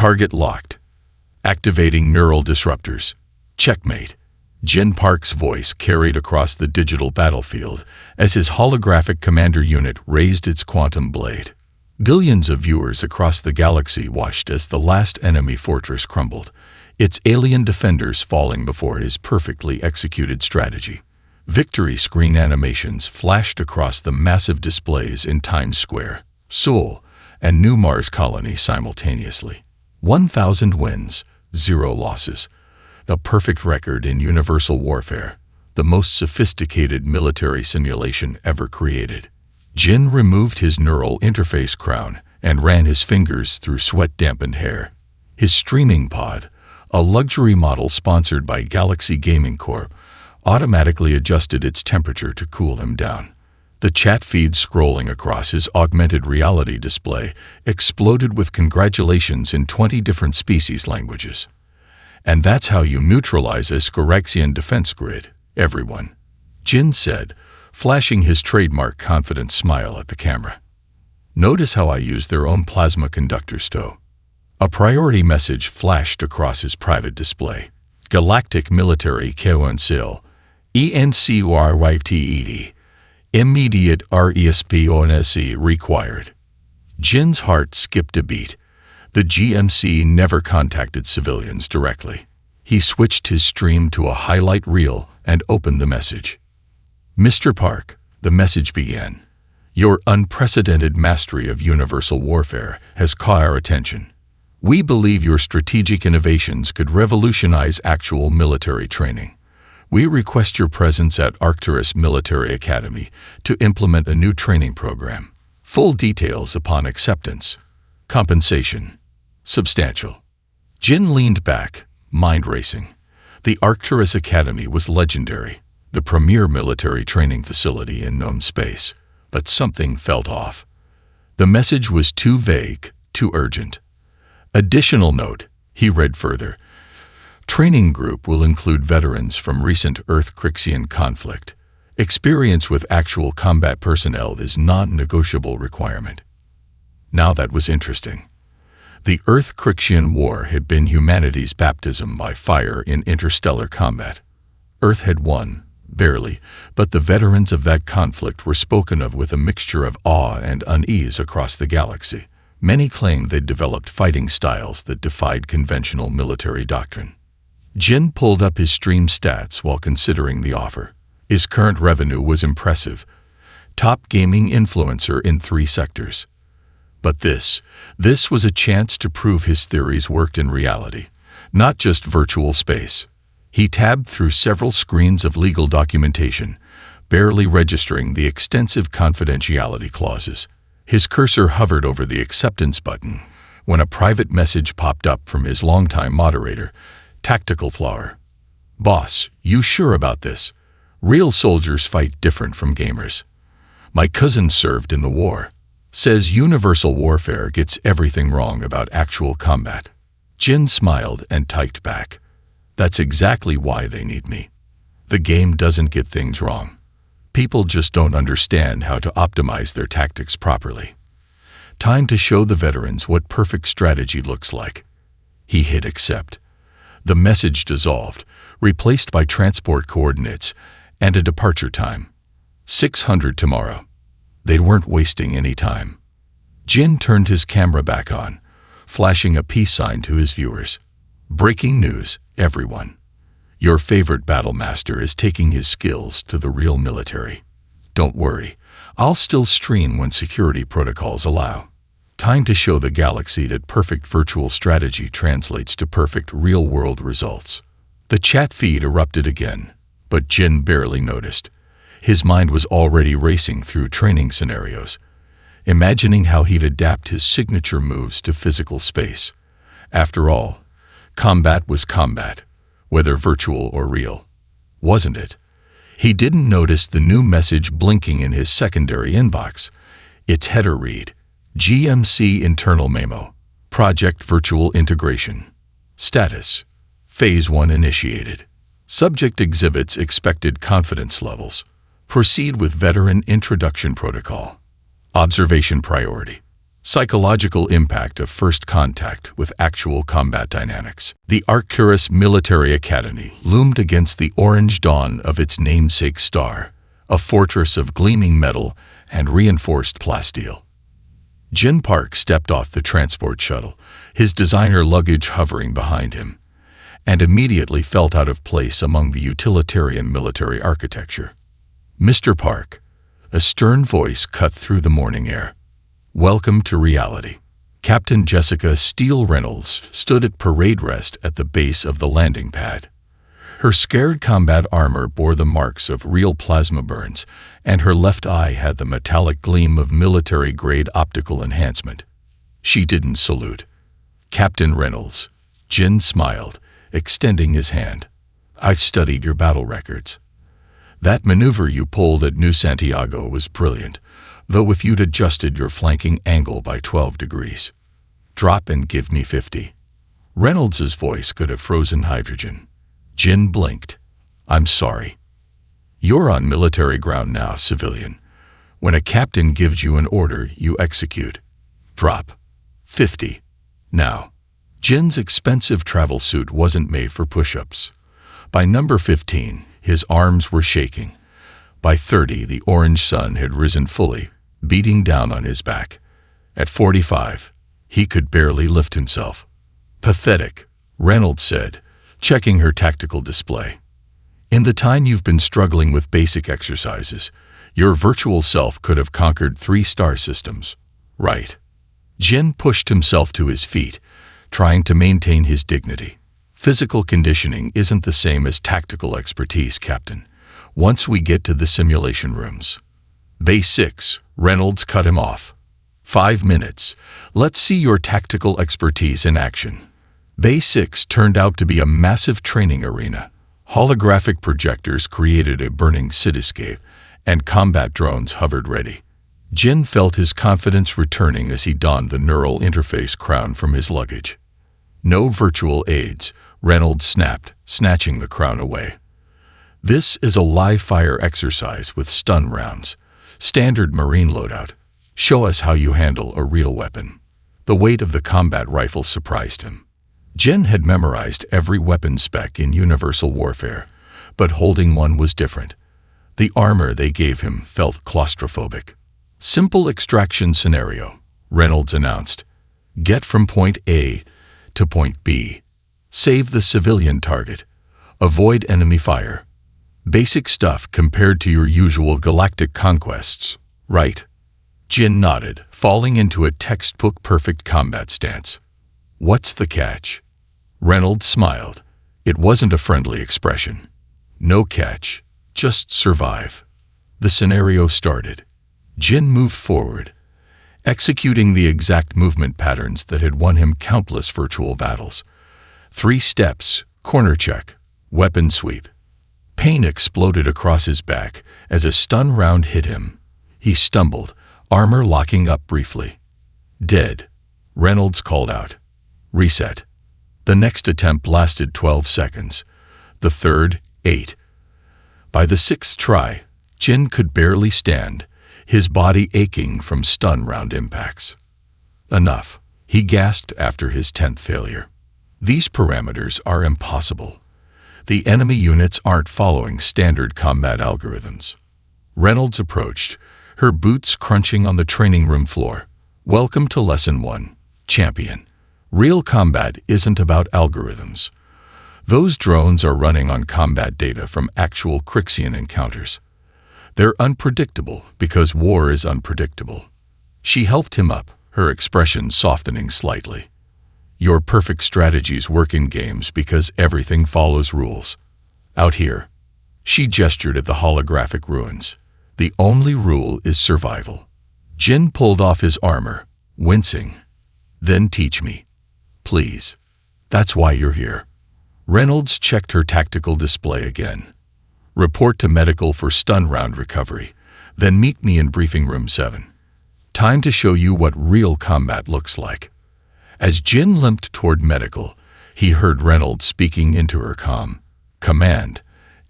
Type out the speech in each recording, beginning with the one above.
Target locked. Activating neural disruptors. Checkmate. Jin Park's voice carried across the digital battlefield as his holographic commander unit raised its quantum blade. Billions of viewers across the galaxy watched as the last enemy fortress crumbled, its alien defenders falling before his perfectly executed strategy. Victory screen animations flashed across the massive displays in Times Square, Seoul, and New Mars Colony simultaneously. 1,000 wins, 0 losses. The perfect record in universal warfare, the most sophisticated military simulation ever created. Jin removed his neural interface crown and ran his fingers through sweat-dampened hair. His streaming pod, a luxury model sponsored by Galaxy Gaming Corp, automatically adjusted its temperature to cool him down. The chat feed scrolling across his augmented reality display exploded with congratulations in 20 different species languages. And that's how you neutralize a Scorexian defense grid, everyone, Jin said, flashing his trademark confident smile at the camera. Notice how I use their own plasma conductors too. A priority message flashed across his private display. Galactic Military Council, ENCYYTED. Immediate response required. Jin's heart skipped a beat. The GMC never contacted civilians directly. He switched his stream to a highlight reel and opened the message. Mr. Park, the message began. Your unprecedented mastery of universal warfare has caught our attention. We believe your strategic innovations could revolutionize actual military training. We request your presence at Arcturus Military Academy to implement a new training program. Full details upon acceptance. Compensation. Substantial. Jin leaned back, mind racing. The Arcturus Academy was legendary, the premier military training facility in known space, but something felt off. The message was too vague, too urgent. Additional note, he read further. Training group will include veterans from recent Earth-Crixian conflict. Experience with actual combat personnel is non-negotiable requirement. Now that was interesting. The Earth-Crixian War had been humanity's baptism by fire in interstellar combat. Earth had won, barely, but the veterans of that conflict were spoken of with a mixture of awe and unease across the galaxy. Many claimed they'd developed fighting styles that defied conventional military doctrine. Jin pulled up his stream stats while considering the offer. His current revenue was impressive. Top gaming influencer in 3 sectors. But this was a chance to prove his theories worked in reality, not just virtual space. He tabbed through several screens of legal documentation, barely registering the extensive confidentiality clauses. His cursor hovered over the acceptance button when a private message popped up from his longtime moderator, Tactical Flower. Boss, you sure about this? Real soldiers fight different from gamers. My cousin served in the war. Says universal warfare gets everything wrong about actual combat. Jin smiled and typed back. That's exactly why they need me. The game doesn't get things wrong. People just don't understand how to optimize their tactics properly. Time to show the veterans what perfect strategy looks like. He hit accept. The message dissolved, replaced by transport coordinates and a departure time. 600 tomorrow. They weren't wasting any time. Jin turned his camera back on, flashing a peace sign to his viewers. Breaking news, everyone. Your favorite battle master is taking his skills to the real military. Don't worry, I'll still stream when security protocols allow. Time to show the galaxy that perfect virtual strategy translates to perfect real-world results. The chat feed erupted again, but Jin barely noticed. His mind was already racing through training scenarios, imagining how he'd adapt his signature moves to physical space. After all, combat was combat, whether virtual or real, wasn't it? He didn't notice the new message blinking in his secondary inbox. Its header read, GMC Internal Memo, Project Virtual Integration. Status, Phase 1 initiated. Subject exhibits expected confidence levels. Proceed with Veteran Introduction Protocol. Observation priority. Psychological impact of first contact with actual combat dynamics. The Arcturus Military Academy loomed against the orange dawn of its namesake star, a fortress of gleaming metal and reinforced plasteel. Jin Park stepped off the transport shuttle, his designer luggage hovering behind him, and immediately felt out of place among the utilitarian military architecture. "Mr. Park," a stern voice cut through the morning air. "Welcome to reality." Captain Jessica Steele Reynolds stood at parade rest at the base of the landing pad. Her scared combat armor bore the marks of real plasma burns, and her left eye had the metallic gleam of military-grade optical enhancement. She didn't salute. "Captain Reynolds," Jin smiled, extending his hand. "I've studied your battle records. That maneuver you pulled at New Santiago was brilliant, though if you'd adjusted your flanking angle by 12 degrees. Drop and give me 50. Reynolds's voice could have frozen hydrogen. Jin blinked. "I'm sorry. You're on military ground now, civilian. When a captain gives you an order, you execute. Drop. 50. Now." Jin's expensive travel suit wasn't made for push-ups. By number 15, his arms were shaking. By 30, the orange sun had risen fully, beating down on his back. At 45, he could barely lift himself. "Pathetic," Reynolds said, checking her tactical display. "In the time you've been struggling with basic exercises, your virtual self could have conquered 3 star systems, right?" Jin pushed himself to his feet, trying to maintain his dignity. "Physical conditioning isn't the same as tactical expertise, Captain. Once we get to the simulation rooms." "Base 6, Reynolds cut him off. 5 minutes. Let's see your tactical expertise in action." Base 6 turned out to be a massive training arena. Holographic projectors created a burning cityscape, and combat drones hovered ready. Jin felt his confidence returning as he donned the neural interface crown from his luggage. "No virtual aids," Reynolds snapped, snatching the crown away. "This is a live-fire exercise with stun rounds. Standard Marine loadout. Show us how you handle a real weapon." The weight of the combat rifle surprised him. Jin had memorized every weapon spec in Universal Warfare, but holding one was different. The armor they gave him felt claustrophobic. "Simple extraction scenario," Reynolds announced. "Get from point A to point B. Save the civilian target. Avoid enemy fire. Basic stuff compared to your usual galactic conquests, right?" Jin nodded, falling into a textbook-perfect combat stance. "What's the catch?" Reynolds smiled. It wasn't a friendly expression. "No catch. Just survive." The scenario started. Jin moved forward, executing the exact movement patterns that had won him countless virtual battles. 3 steps, corner check, weapon sweep. Pain exploded across his back as a stun round hit him. He stumbled, armor locking up briefly. "Dead," Reynolds called out. "Reset." The next attempt lasted 12 seconds. The third, 8. By the 6th try, Jin could barely stand, his body aching from stun round impacts. "Enough," he gasped after his 10th failure. "These parameters are impossible. The enemy units aren't following standard combat algorithms." Reynolds approached, her boots crunching on the training room floor. "Welcome to Lesson 1, Champion. Real combat isn't about algorithms. Those drones are running on combat data from actual Crixian encounters. They're unpredictable because war is unpredictable." She helped him up, her expression softening slightly. "Your perfect strategies work in games because everything follows rules. Out here," she gestured at the holographic ruins, "the only rule is survival." Jin pulled off his armor, wincing. "Then teach me. Please. That's why you're here." Reynolds checked her tactical display again. "Report to medical for stun round recovery, then meet me in briefing room 7. Time to show you what real combat looks like." As Jin limped toward medical, he heard Reynolds speaking into her comm. "Command.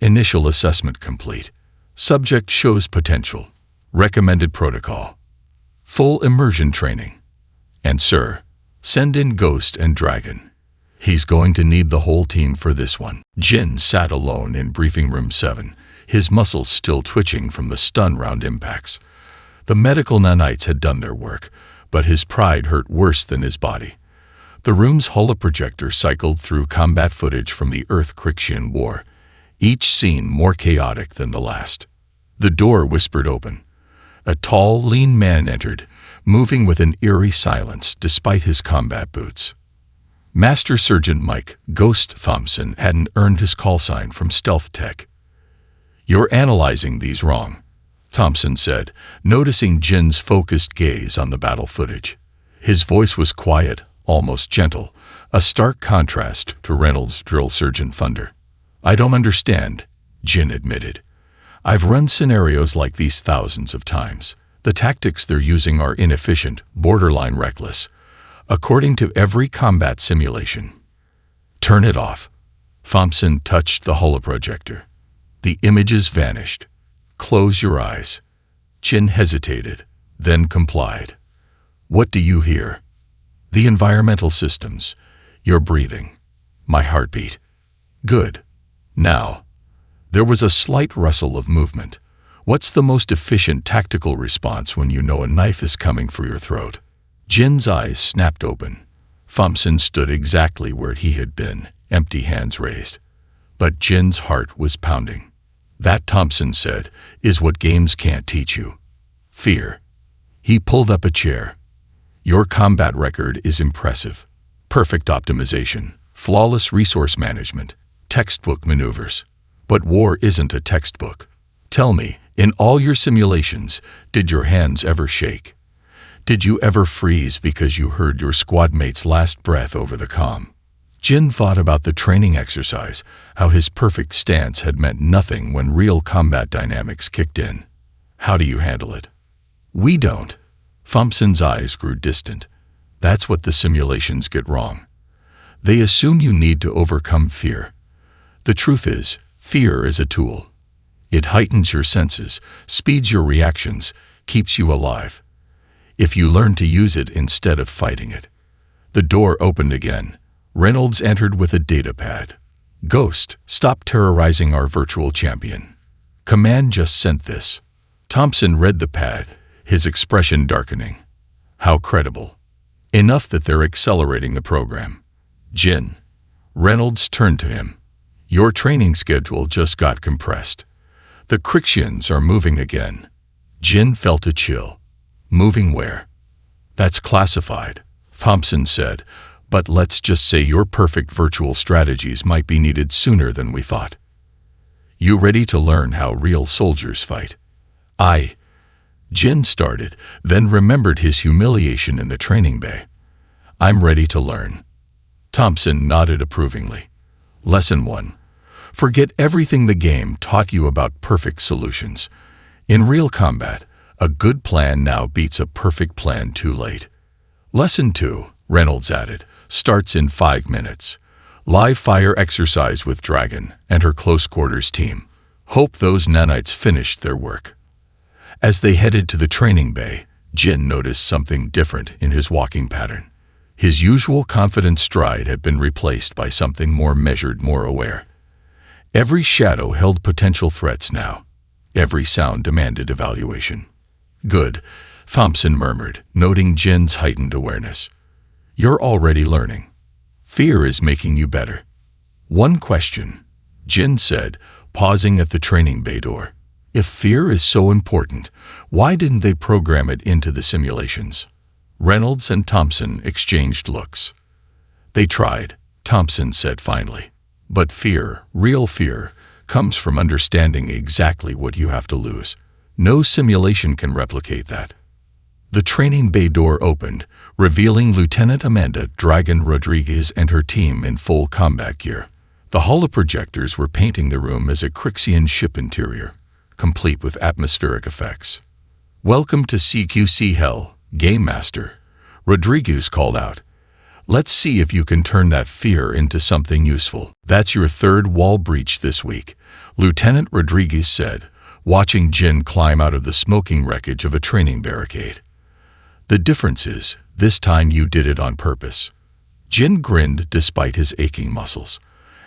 Initial assessment complete. Subject shows potential. Recommended protocol. Full immersion training. And sir, send in Ghost and Dragon. He's going to need the whole team for this one. Jin sat alone in briefing room 7, his muscles still twitching from the stun round impacts. The medical nanites had done their work, but his pride hurt worse than his body. The room's holoprojector cycled through combat footage from the Earth-Crixian War, each scene more chaotic than the last. The door whispered open. A tall, lean man entered, moving with an eerie silence despite his combat boots. Master Sergeant Mike Ghost Thompson hadn't earned his call sign from Stealth Tech. "You're analyzing these wrong," Thompson said, noticing Jin's focused gaze on the battle footage. His voice was quiet, almost gentle, a stark contrast to Reynolds' drill sergeant thunder. "I don't understand," Jin admitted. "I've run scenarios like these thousands of times. The tactics they're using are inefficient, borderline reckless, according to every combat simulation." "Turn it off." Thompson touched the holoprojector. The images vanished. "Close your eyes." Jin hesitated, then complied. "What do you hear?" "The environmental systems. Your breathing. My heartbeat." "Good. Now." There was a slight rustle of movement. "What's the most efficient tactical response when you know a knife is coming for your throat?" Jin's eyes snapped open. Thompson stood exactly where he had been, empty hands raised. But Jin's heart was pounding. "That," Thompson said, "is what games can't teach you. Fear." He pulled up a chair. "Your combat record is impressive. Perfect optimization, flawless resource management, textbook maneuvers. But war isn't a textbook. Tell me, in all your simulations, did your hands ever shake? Did you ever freeze because you heard your squad mate's last breath over the comm?" Jin thought about the training exercise, how his perfect stance had meant nothing when real combat dynamics kicked in. "How do you handle it?" "We don't." Thompson's eyes grew distant. "That's what the simulations get wrong. They assume you need to overcome fear. The truth is, fear is a tool. It heightens your senses, speeds your reactions, keeps you alive. If you learn to use it instead of fighting it." The door opened again. Reynolds entered with a datapad. "Ghost, stop terrorizing our virtual champion. Command just sent this." Thompson read the pad, his expression darkening. "How credible. Enough that they're accelerating the program." "Jin." Reynolds turned to him. "Your training schedule just got compressed. The Crixians are moving again." Jin felt a chill. "Moving where?" "That's classified," Thompson said, "but let's just say your perfect virtual strategies might be needed sooner than we thought. You ready to learn how real soldiers fight?" Jin started, then remembered his humiliation in the training bay. "I'm ready to learn." Thompson nodded approvingly. Lesson 1. Forget everything the game taught you about perfect solutions. In real combat, a good plan now beats a perfect plan too late. Lesson 2, Reynolds added, starts in 5 minutes. Live fire exercise with Dragon and her close quarters team. Hope those nanites finished their work. As they headed to the training bay, Jin noticed something different in his walking pattern. His usual confident stride had been replaced by something more measured, more aware. Every shadow held potential threats now. Every sound demanded evaluation. "Good," Thompson murmured, noting Jin's heightened awareness. "You're already learning. Fear is making you better." "One question," Jin said, pausing at the training bay door. "If fear is so important, why didn't they program it into the simulations?" Reynolds and Thompson exchanged looks. "They tried," Thompson said finally. "But fear, real fear, comes from understanding exactly what you have to lose. No simulation can replicate that." The training bay door opened, revealing Lieutenant Amanda "Dragon" Rodriguez and her team in full combat gear. The holoprojectors were painting the room as a Crixian ship interior, complete with atmospheric effects. "Welcome to CQC Hell, Game Master," Rodriguez called out. "Let's see if you can turn that fear into something useful." "That's your third wall breach this week," Lieutenant Rodriguez said, watching Jin climb out of the smoking wreckage of a training barricade. "The difference is, This time you did it on purpose." Jin grinned despite his aching muscles.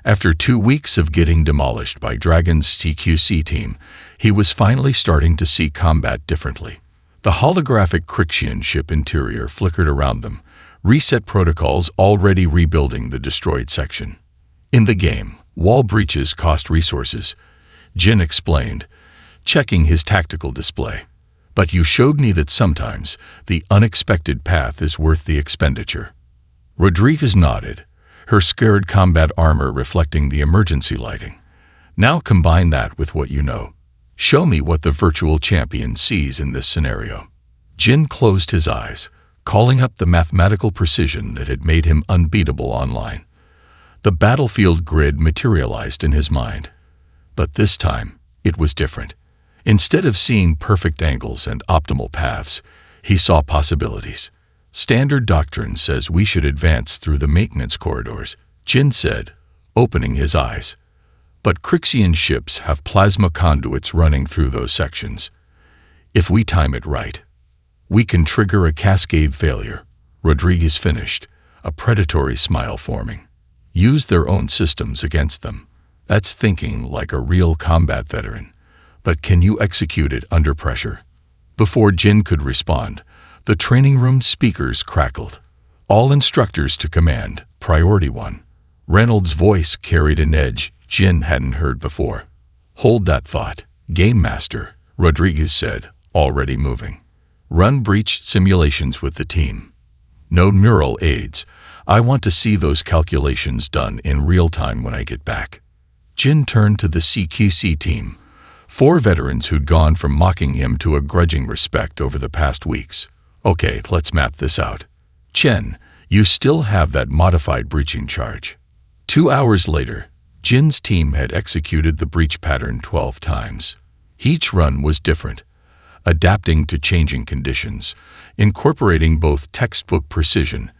After 2 weeks of getting demolished by Dragon's CQC team, he was finally starting to see combat differently. The holographic Crixian ship interior flickered around them, reset protocols already rebuilding the destroyed section. "In the game, wall breaches cost resources," Jin explained, checking his tactical display. "But you showed me that sometimes the unexpected path is worth the expenditure." Rodriguez nodded, her scared combat armor reflecting the emergency lighting. "Now combine that with what you know. Show me what the virtual champion sees in this scenario." Jin closed his eyes, calling up the mathematical precision that had made him unbeatable online. The battlefield grid materialized in his mind. But this time, it was different. Instead of seeing perfect angles and optimal paths, he saw possibilities. "Standard doctrine says we should advance through the maintenance corridors," Jin said, opening his eyes. "But Crixian ships have plasma conduits running through those sections. If we time it right, we can trigger a cascade failure." Rodriguez finished, a predatory smile forming. "Use their own systems against them. That's thinking like a real combat veteran. But can you execute it under pressure?" Before Jin could respond, the training room speakers crackled. "All instructors to command, priority 1. Reynolds' voice carried an edge Jin hadn't heard before. "Hold that thought, Game Master," Rodriguez said, already moving. "Run breach simulations with the team. No mural aids. I want to see those calculations done in real time when I get back." Jin turned to the CQC team, 4 veterans who'd gone from mocking him to a grudging respect over the past weeks. "Okay, let's map this out. Chen, you still have that modified breaching charge." 2 hours later, Jin's team had executed the breach pattern 12 times. Each run was different, adapting to changing conditions, incorporating both textbook precision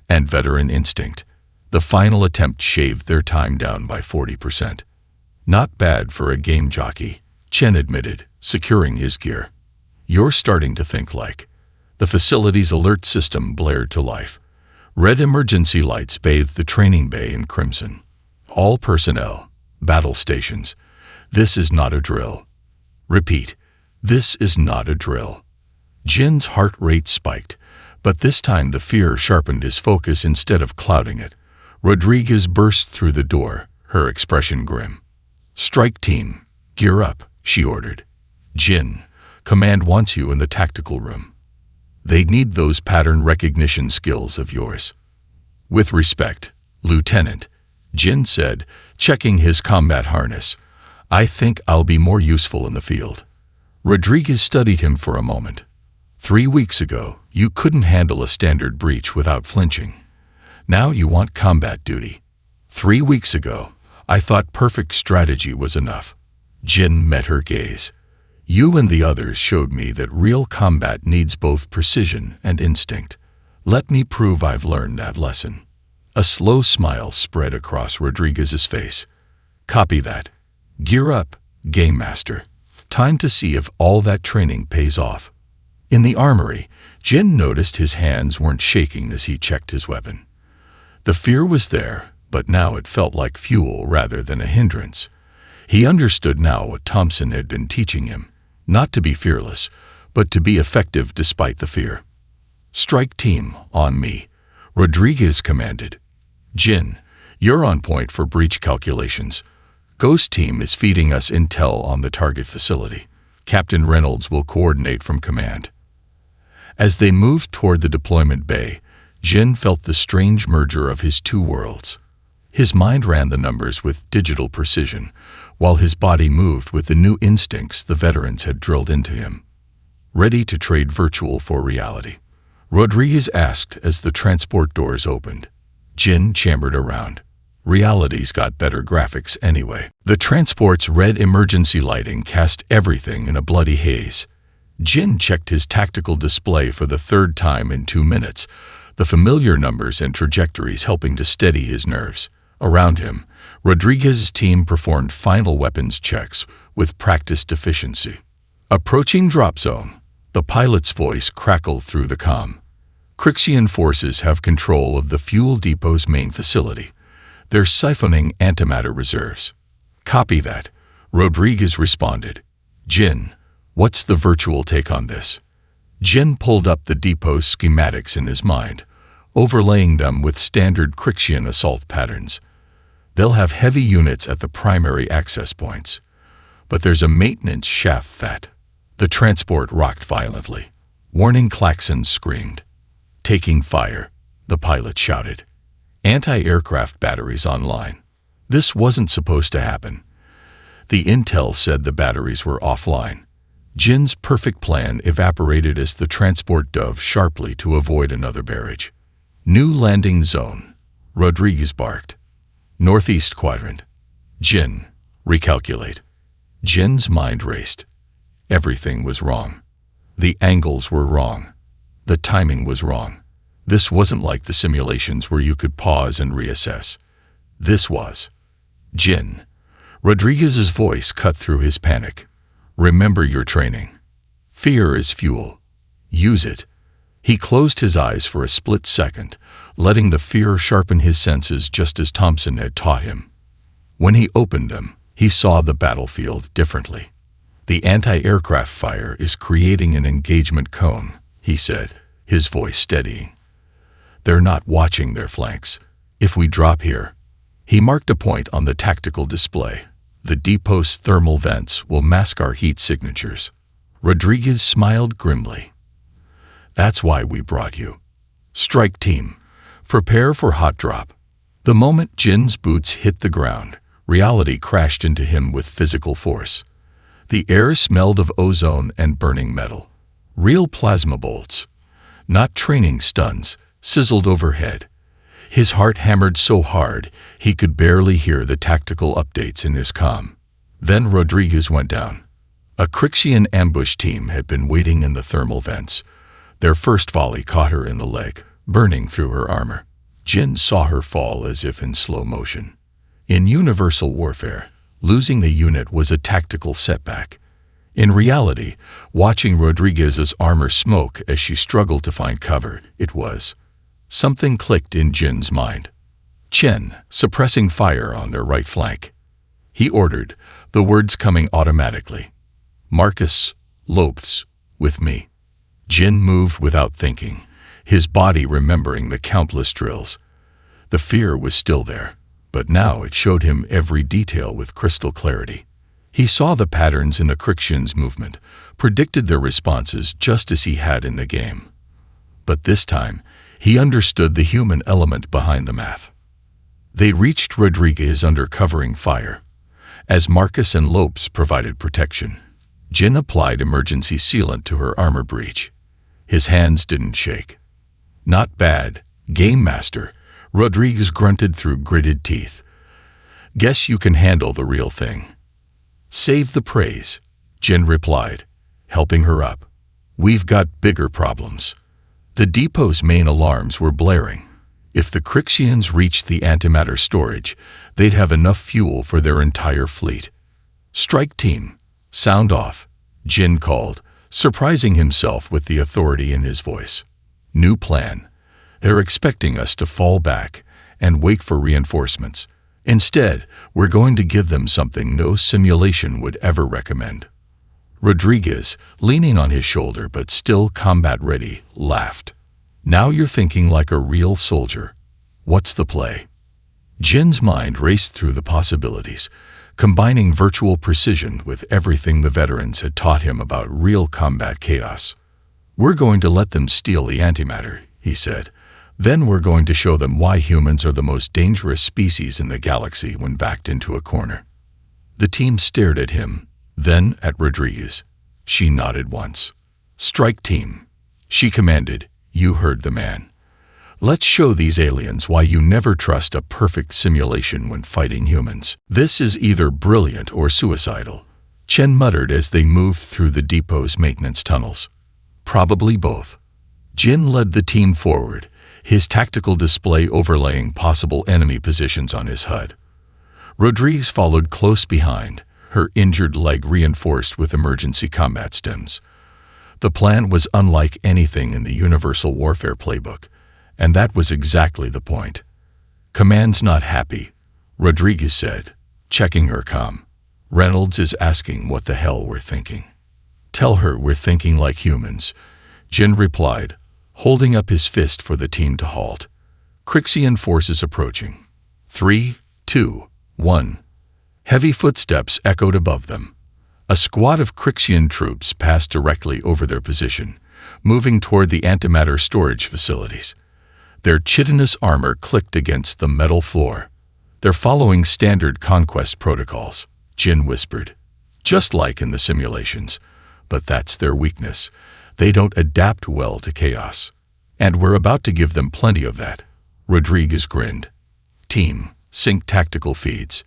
and veteran instinct. The final attempt shaved their time down by 40%. "Not bad for a game jockey," Chen admitted, securing his gear. "You're starting to think like." The facility's alert system blared to life. Red emergency lights bathed the training bay in crimson. "All personnel, battle stations. This is not a drill." Repeat, "This is not a drill." Jin's heart rate spiked, but this time the fear sharpened his focus instead of clouding it. Rodriguez burst through the door, her expression grim. "Strike team, gear up," she ordered. "Jin, command wants you in the tactical room. They need those pattern recognition skills of yours." "With respect, Lieutenant," Jin said, checking his combat harness. "I think I'll be more useful in the field." Rodriguez studied him for a moment. 3 weeks ago, you couldn't handle a standard breach without flinching. Now you want combat duty. 3 weeks ago, I thought perfect strategy was enough." Jin met her gaze. "You and the others showed me that real combat needs both precision and instinct. Let me prove I've learned that lesson." A slow smile spread across Rodriguez's face. "Copy that. Gear up, Game Master. Time to see if all that training pays off." In the armory, Jin noticed his hands weren't shaking as he checked his weapon. The fear was there, but now it felt like fuel rather than a hindrance. He understood now what Thompson had been teaching him, not to be fearless, but to be effective despite the fear. "Strike team, on me," Rodriguez commanded. "Jin, you're on point for breach calculations. Ghost team is feeding us intel on the target facility. Captain Reynolds will coordinate from command." As they moved toward the deployment bay, Jin felt the strange merger of his 2 worlds. His mind ran the numbers with digital precision, while his body moved with the new instincts the veterans had drilled into him. "Ready to trade virtual for reality?" Rodriguez asked as the transport doors opened. Jin chambered around. Reality's got better graphics anyway. The transport's red emergency lighting cast everything in a bloody haze. Jin checked his tactical display for the 3rd time in 2 minutes, the familiar numbers and trajectories helping to steady his nerves. Around him, Rodriguez's team performed final weapons checks with practiced efficiency. "Approaching drop zone," the pilot's voice crackled through the comm. Crixian forces have control of the fuel depot's main facility. They're siphoning antimatter reserves. Copy that, Rodriguez responded. Jin, what's the virtual take on this? Jin pulled up the depot's schematics in his mind, overlaying them with standard Crixian assault patterns. They'll have heavy units at the primary access points. But there's a maintenance shaft that. The transport rocked violently. Warning klaxons screamed. Taking fire, the pilot shouted. Anti-aircraft batteries online. This wasn't supposed to happen. The intel said the batteries were offline. Jin's perfect plan evaporated as the transport dove sharply to avoid another barrage. New landing zone, Rodriguez barked. Northeast quadrant. Jin, recalculate. Jin's mind raced. Everything was wrong. The angles were wrong. The timing was wrong. This wasn't like the simulations where you could pause and reassess. This was. Jin. Rodriguez's voice cut through his panic. Remember your training. Fear is fuel. Use it. He closed his eyes for a split second, letting the fear sharpen his senses just as Thompson had taught him. When he opened them, he saw the battlefield differently. The anti-aircraft fire is creating an engagement cone, he said, his voice steadying. They're not watching their flanks. If we drop here, he marked a point on the tactical display. The depot's thermal vents will mask our heat signatures. Rodriguez smiled grimly. That's why we brought you. Strike team, prepare for hot drop. The moment Jin's boots hit the ground, reality crashed into him with physical force. The air smelled of ozone and burning metal. Real plasma bolts, not training stuns, sizzled overhead. His heart hammered so hard he could barely hear the tactical updates in his comm. Then Rodriguez went down. A Crixian ambush team had been waiting in the thermal vents. Their first volley caught her in the leg, burning through her armor. Jin saw her fall as if in slow motion. In universal warfare, losing the unit was a tactical setback. In reality, watching Rodriguez's armor smoke as she struggled to find cover, it was. Something clicked in Jin's mind. Chen, suppressing fire on their right flank. He ordered, the words coming automatically. Marcus, Lopes, with me. Jin moved without thinking, his body remembering the countless drills. The fear was still there, but now it showed him every detail with crystal clarity. He saw the patterns in the Crixians' movement, predicted their responses just as he had in the game. But this time, he understood the human element behind the math. They reached Rodriguez under covering fire. As Marcus and Lopes provided protection, Jin applied emergency sealant to her armor breach. His hands didn't shake. Not bad, Game Master, Rodriguez grunted through gritted teeth. Guess you can handle the real thing. Save the praise, Jin replied, helping her up. We've got bigger problems. The depot's main alarms were blaring. If the Crixians reached the antimatter storage, they'd have enough fuel for their entire fleet. Strike team, sound off, Jin called, surprising himself with the authority in his voice. New plan. They're expecting us to fall back and wait for reinforcements. Instead, we're going to give them something no simulation would ever recommend. Rodriguez, leaning on his shoulder but still combat-ready, laughed. Now you're thinking like a real soldier. What's the play? Jin's mind raced through the possibilities, combining virtual precision with everything the veterans had taught him about real combat chaos. We're going to let them steal the antimatter, he said. Then we're going to show them why humans are the most dangerous species in the galaxy when backed into a corner. The team stared at him, then at Rodriguez. She nodded once. Strike team, she commanded. You heard the man. Let's show these aliens why you never trust a perfect simulation when fighting humans. This is either brilliant or suicidal, Chen muttered as they moved through the depot's maintenance tunnels. Probably both. Jin led the team forward, his tactical display overlaying possible enemy positions on his HUD. Rodriguez followed close behind, her injured leg reinforced with emergency combat stems. The plan was unlike anything in the Universal Warfare playbook, and that was exactly the point. "Command's not happy," Rodriguez said, checking her comm. "Reynolds is asking what the hell we're thinking." "Tell her we're thinking like humans," Jin replied, holding up his fist for the team to halt. "Crixian forces approaching. 3, 2, 1. Heavy footsteps echoed above them. A squad of Crixian troops passed directly over their position, moving toward the antimatter storage facilities. Their chitinous armor clicked against the metal floor. "They're following standard conquest protocols," Jin whispered. "Just like in the simulations. But that's their weakness. They don't adapt well to chaos. And we're about to give them plenty of that." Rodriguez grinned. "Team, sync tactical feeds.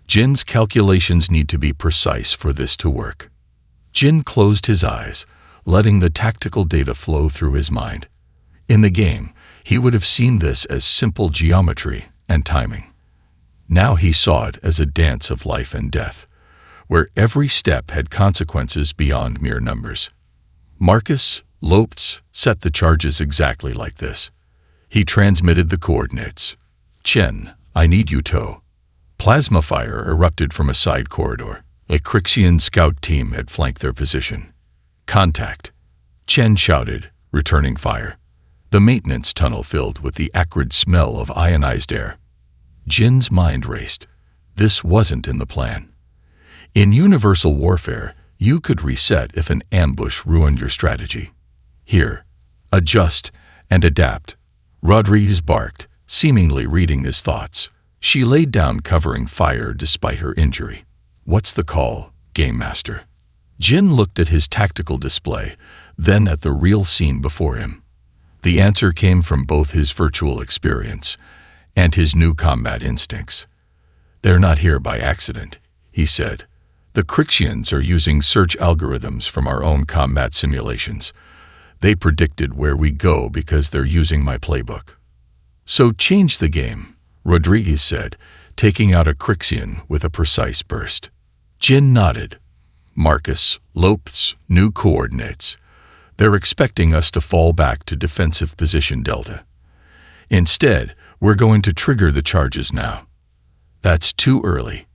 Jin's calculations need to be precise for this to work." Jin closed his eyes, letting the tactical data flow through his mind. In the game, he would have seen this as simple geometry and timing. Now he saw it as a dance of life and death, where every step had consequences beyond mere numbers. Marcus Lopes set the charges exactly like this. He transmitted the coordinates. "Chen, I need you to." Plasma fire erupted from a side corridor. A Crixian scout team had flanked their position. "Contact," Chen shouted, returning fire. The maintenance tunnel filled with the acrid smell of ionized air. Jin's mind raced. This wasn't in the plan. In Universal Warfare, you could reset if an ambush ruined your strategy. Here, adjust and adapt. Rodriguez barked, seemingly reading his thoughts. She laid down, covering fire despite her injury. "What's the call, Game Master?" Jin looked at his tactical display, then at the real scene before him. The answer came from both his virtual experience and his new combat instincts. "They're not here by accident," he said. "The Crixians are using search algorithms from our own combat simulations. They predicted where we go because they're using my playbook." "So change the game," Rodriguez said, taking out a Crixian with a precise burst. Jin nodded. "Marcus Lopes, new coordinates. They're expecting us to fall back to defensive position Delta. Instead, we're going to trigger the charges now." "That's too early,"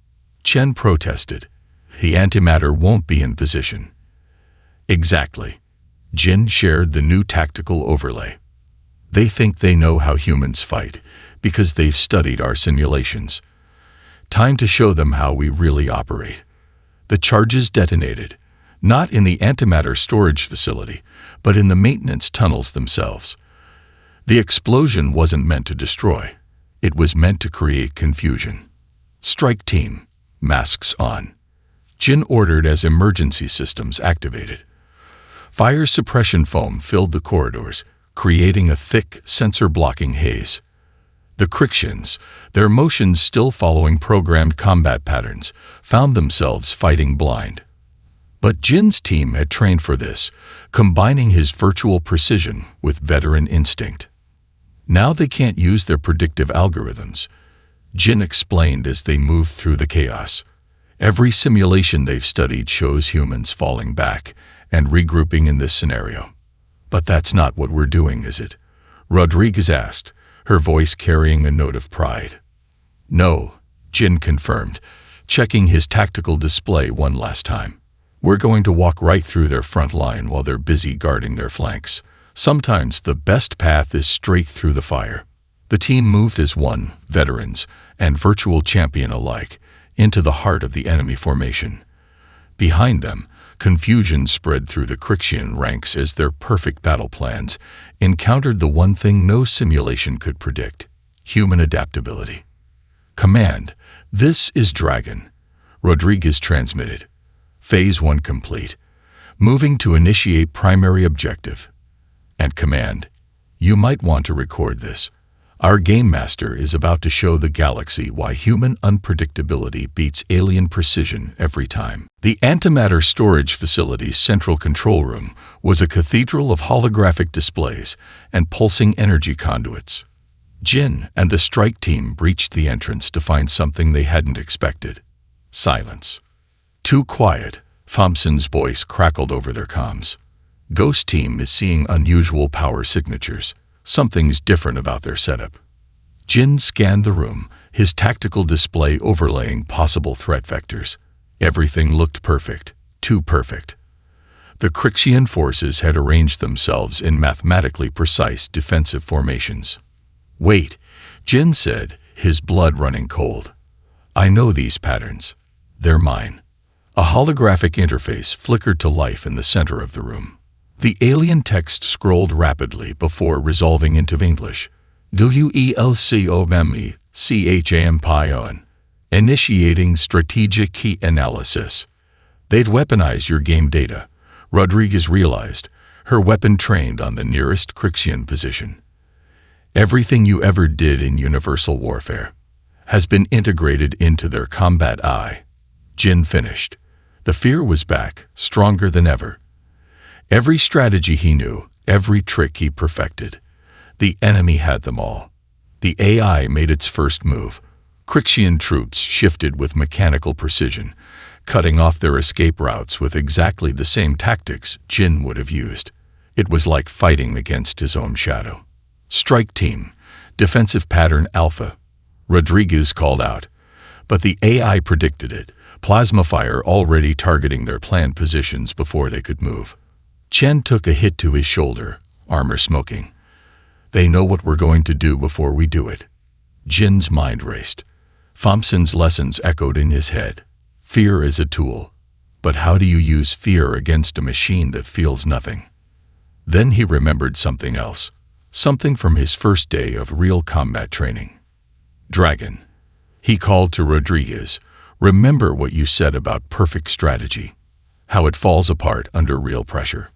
Chen protested. "The antimatter won't be in position." "Exactly." Jin shared the new tactical overlay. "They think they know how humans fight because they've studied our simulations. Time to show them how we really operate." The charges detonated, not in the antimatter storage facility, but in the maintenance tunnels themselves. The explosion wasn't meant to destroy. It was meant to create confusion. "Strike team, masks on," Jin ordered as emergency systems activated. Fire suppression foam filled the corridors, creating a thick, sensor-blocking haze. The Crixians, their motions still following programmed combat patterns, found themselves fighting blind. But Jin's team had trained for this, combining his virtual precision with veteran instinct. "Now they can't use their predictive algorithms," Jin explained as they moved through the chaos. "Every simulation they've studied shows humans falling back and regrouping in this scenario." "But that's not what we're doing, is it?" Rodriguez asked, her voice carrying a note of pride. "No," Jin confirmed, checking his tactical display one last time. "We're going to walk right through their front line while they're busy guarding their flanks. Sometimes the best path is straight through the fire." The team moved as one, veterans and virtual champion alike, into the heart of the enemy formation. Behind them, confusion spread through the Crixian ranks as their perfect battle plans encountered the one thing no simulation could predict: human adaptability. "Command, this is Dragon," Rodriguez transmitted. "Phase 1 complete. Moving to initiate primary objective." "And Command, you might want to record this. Our Game Master is about to show the galaxy why human unpredictability beats alien precision every time." The antimatter storage facility's central control room was a cathedral of holographic displays and pulsing energy conduits. Jin and the strike team breached the entrance to find something they hadn't expected: silence. "Too quiet," Thompson's voice crackled over their comms. Ghost Team is seeing unusual power signatures. Something's different about their setup. Jin scanned the room, his tactical display overlaying possible threat vectors. Everything looked perfect, too perfect. The Crixian forces had arranged themselves in mathematically precise defensive formations. "Wait," Jin said, his blood running cold. "I know these patterns. They're mine." A holographic interface flickered to life in the center of the room. The alien text scrolled rapidly before resolving into English. "WELCOME initiating strategic key analysis." They'd weaponized your game data, Rodriguez realized, her weapon trained on the nearest Crixian position. Everything you ever did in universal warfare has been integrated into their combat eye. Jin finished. The fear was back, stronger than ever. Every strategy he knew, every trick he perfected. The enemy had them all. The AI made its first move. Crixian troops shifted with mechanical precision, cutting off their escape routes with exactly the same tactics Jin would have used. It was like fighting against his own shadow. "Strike Team, defensive pattern Alpha," Rodriguez called out. But the AI predicted it, plasma fire already targeting their planned positions before they could move. Chen took a hit to his shoulder, armor smoking. "They know what we're going to do before we do it." Jin's mind raced. Thompson's lessons echoed in his head. Fear is a tool, but how do you use fear against a machine that feels nothing? Then he remembered something else, something from his first day of real combat training. "Dragon," he called to Rodriguez, "remember what you said about perfect strategy, how it falls apart under real pressure."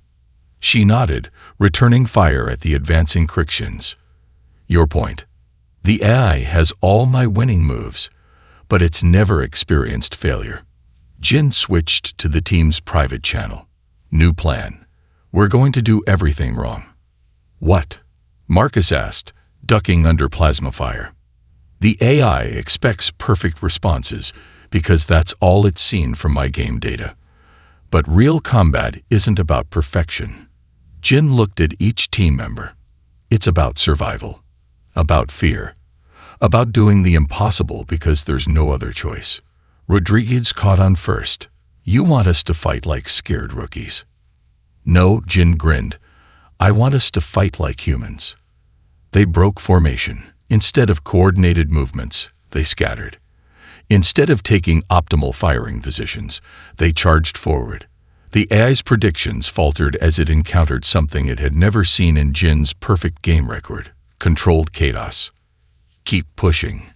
She nodded, returning fire at the advancing Crixians. "Your point. The AI has all my winning moves, but it's never experienced failure." Jin switched to the team's private channel. "New plan. We're going to do everything wrong." "What?" Marcus asked, ducking under plasma fire. "The AI expects perfect responses because that's all it's seen from my game data. But real combat isn't about perfection." Jin looked at each team member. "It's about survival, about fear, about doing the impossible because there's no other choice." Rodriguez caught on first. "You want us to fight like scared rookies." "No," Jin grinned. "I want us to fight like humans." They broke formation. Instead of coordinated movements, they scattered. Instead of taking optimal firing positions, they charged forward. The AI's predictions faltered as it encountered something it had never seen in Jin's perfect game record: controlled chaos. "Keep pushing,"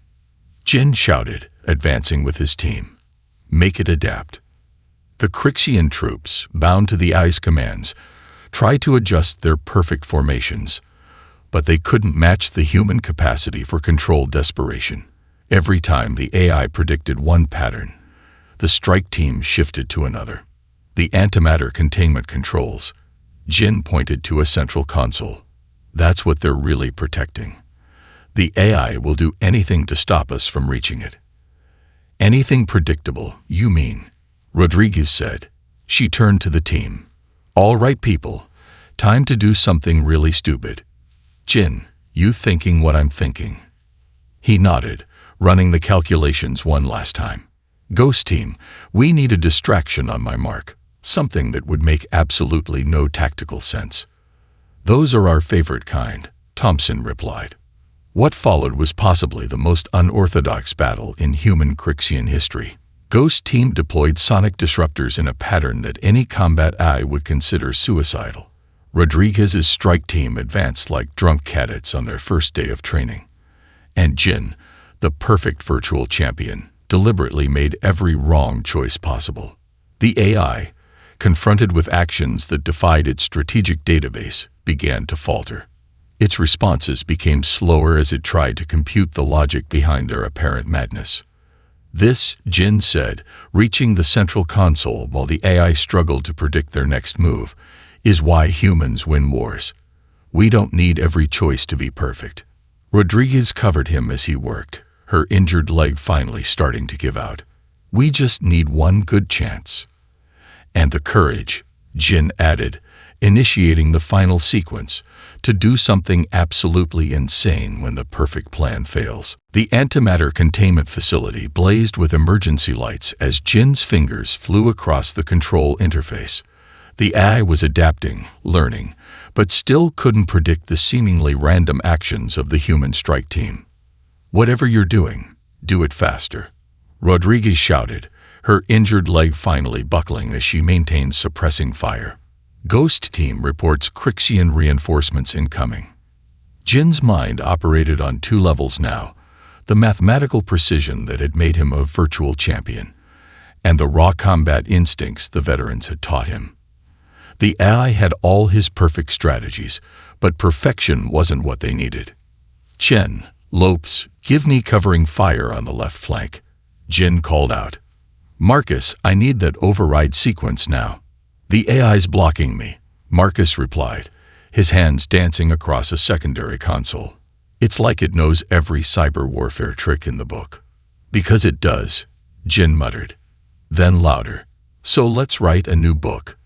Jin shouted, advancing with his team. "Make it adapt." The Crixian troops, bound to the AI's commands, tried to adjust their perfect formations, but they couldn't match the human capacity for controlled desperation. Every time the AI predicted one pattern, the strike team shifted to another. "The antimatter containment controls," Jin pointed to a central console. "That's what they're really protecting. The AI will do anything to stop us from reaching it." "Anything predictable, you mean?" Rodriguez said. She turned to the team. "All right, people. Time to do something really stupid. Jin, you thinking what I'm thinking?" He nodded, running the calculations one last time. "Ghost Team, we need a distraction on my mark. Something that would make absolutely no tactical sense." "Those are our favorite kind," Thompson replied. What followed was possibly the most unorthodox battle in human Crixian history. Ghost Team deployed sonic disruptors in a pattern that any combat eye would consider suicidal. Rodriguez's strike team advanced like drunk cadets on their first day of training. And Jin, the perfect virtual champion, deliberately made every wrong choice possible. The AI, confronted with actions that defied its strategic database, began to falter. Its responses became slower as it tried to compute the logic behind their apparent madness. "This," Jin said, reaching the central console while the AI struggled to predict their next move, "is why humans win wars. We don't need every choice to be perfect." Rodriguez covered him as he worked, her injured leg finally starting to give out. "We just need one good chance." "And the courage," Jin added, initiating the final sequence, to do something absolutely insane when the perfect plan fails. The antimatter containment facility blazed with emergency lights as Jin's fingers flew across the control interface. The AI was adapting, learning, but still couldn't predict the seemingly random actions of the human strike team. "Whatever you're doing, do it faster," Rodriguez shouted, her injured leg finally buckling as she maintained suppressing fire. "Ghost team reports Crixian reinforcements incoming." Jin's mind operated on 2 levels now: the mathematical precision that had made him a virtual champion, and the raw combat instincts the veterans had taught him. The AI had all his perfect strategies, but perfection wasn't what they needed. "Chen, Lopes, give me covering fire on the left flank," Jin called out. "Marcus, I need that override sequence now." "The AI's blocking me," Marcus replied, his hands dancing across a secondary console. "It's like it knows every cyber warfare trick in the book." "Because it does," Jin muttered. Then louder, "So let's write a new book."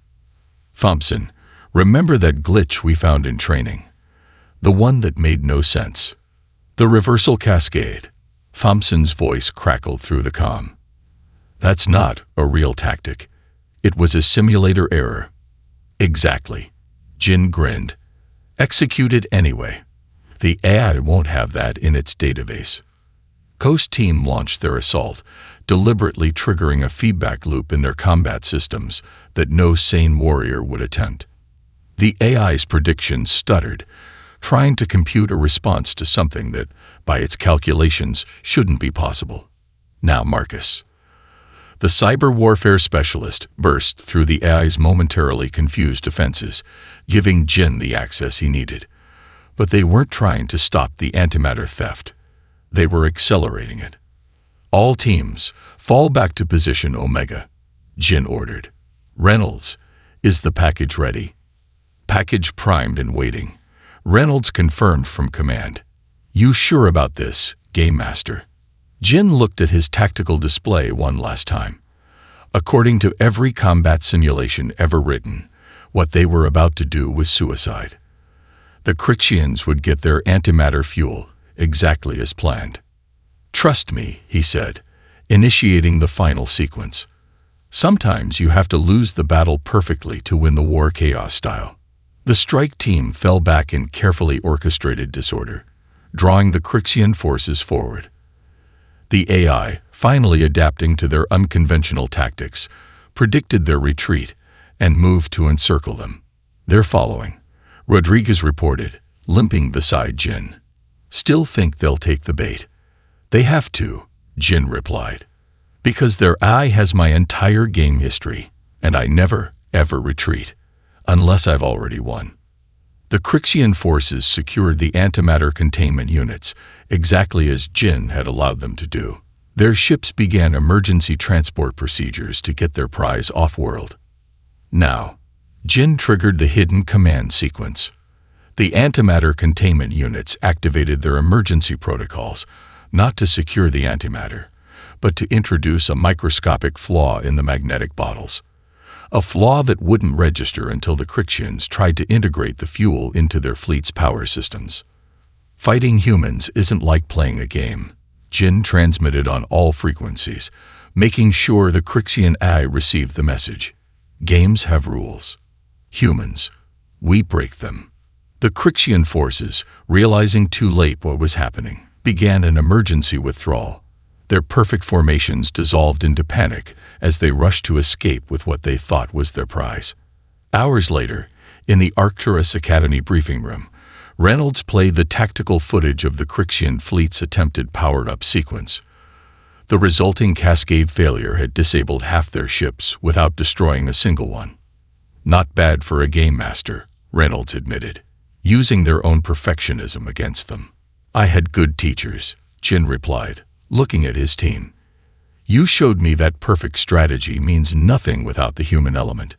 "Thompson, remember that glitch we found in training? The one that made no sense. The reversal cascade." Thompson's voice crackled through the comm. "That's not a real tactic. It was a simulator error." "Exactly." Jin grinned. "Execute it anyway. The AI won't have that in its database." Coast team launched their assault, deliberately triggering a feedback loop in their combat systems that no sane warrior would attempt. The AI's predictions stuttered, trying to compute a response to something that, by its calculations, shouldn't be possible. Now Marcus, the cyber warfare specialist, burst through the AI's momentarily confused defenses, giving Jin the access he needed. But they weren't trying to stop the antimatter theft. They were accelerating it. "All teams, fall back to position Omega," Jin ordered. "Reynolds, is the package ready?" "Package primed and waiting," Reynolds confirmed from command. "You sure about this, Game Master?" Jin looked at his tactical display one last time. According to every combat simulation ever written, what they were about to do was suicide. The Crixians would get their antimatter fuel, exactly as planned. "Trust me," he said, initiating the final sequence. "Sometimes you have to lose the battle perfectly to win the war chaos style." The strike team fell back in carefully orchestrated disorder, drawing the Crixian forces forward. The AI, finally adapting to their unconventional tactics, predicted their retreat and moved to encircle them. "They're following," Rodriguez reported, limping beside Jin. "Still think they'll take the bait?" "They have to," Jin replied, "because their AI has my entire game history, and I never, ever retreat, unless I've already won." The Crixian forces secured the antimatter containment units, exactly as Jin had allowed them to do. Their ships began emergency transport procedures to get their prize off-world. Now, Jin triggered the hidden command sequence. The antimatter containment units activated their emergency protocols, not to secure the antimatter, but to introduce a microscopic flaw in the magnetic bottles. A flaw that wouldn't register until the Crixians tried to integrate the fuel into their fleet's power systems. "Fighting humans isn't like playing a game," Jin transmitted on all frequencies, making sure the Crixian AI received the message. "Games have rules. Humans, we break them." The Crixian forces, realizing too late what was happening, began an emergency withdrawal. Their perfect formations dissolved into panic as they rushed to escape with what they thought was their prize. Hours later, in the Arcturus Academy briefing room, Reynolds played the tactical footage of the Crixian fleet's attempted powered-up sequence. The resulting cascade failure had disabled half their ships without destroying a single one. "Not bad for a game master," Reynolds admitted, using their own perfectionism against them. "I had good teachers," Jin replied, looking at his team. "You showed me that perfect strategy means nothing without the human element.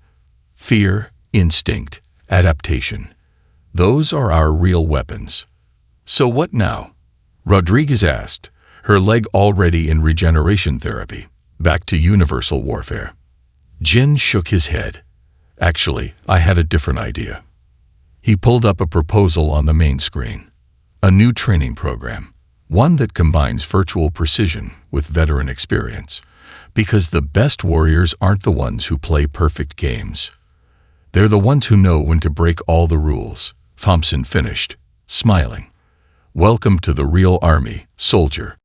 Fear, instinct, adaptation. Those are our real weapons." "So what now?" Rodriguez asked, her leg already in regeneration therapy. "Back to universal warfare." Jin shook his head. Actually, I had a different idea. He pulled up a proposal on the main screen. A new training program. One that combines virtual precision with veteran experience. Because the best warriors aren't the ones who play perfect games. They're the ones who know when to break all the rules. Thompson finished, smiling. Welcome to the real army, soldier.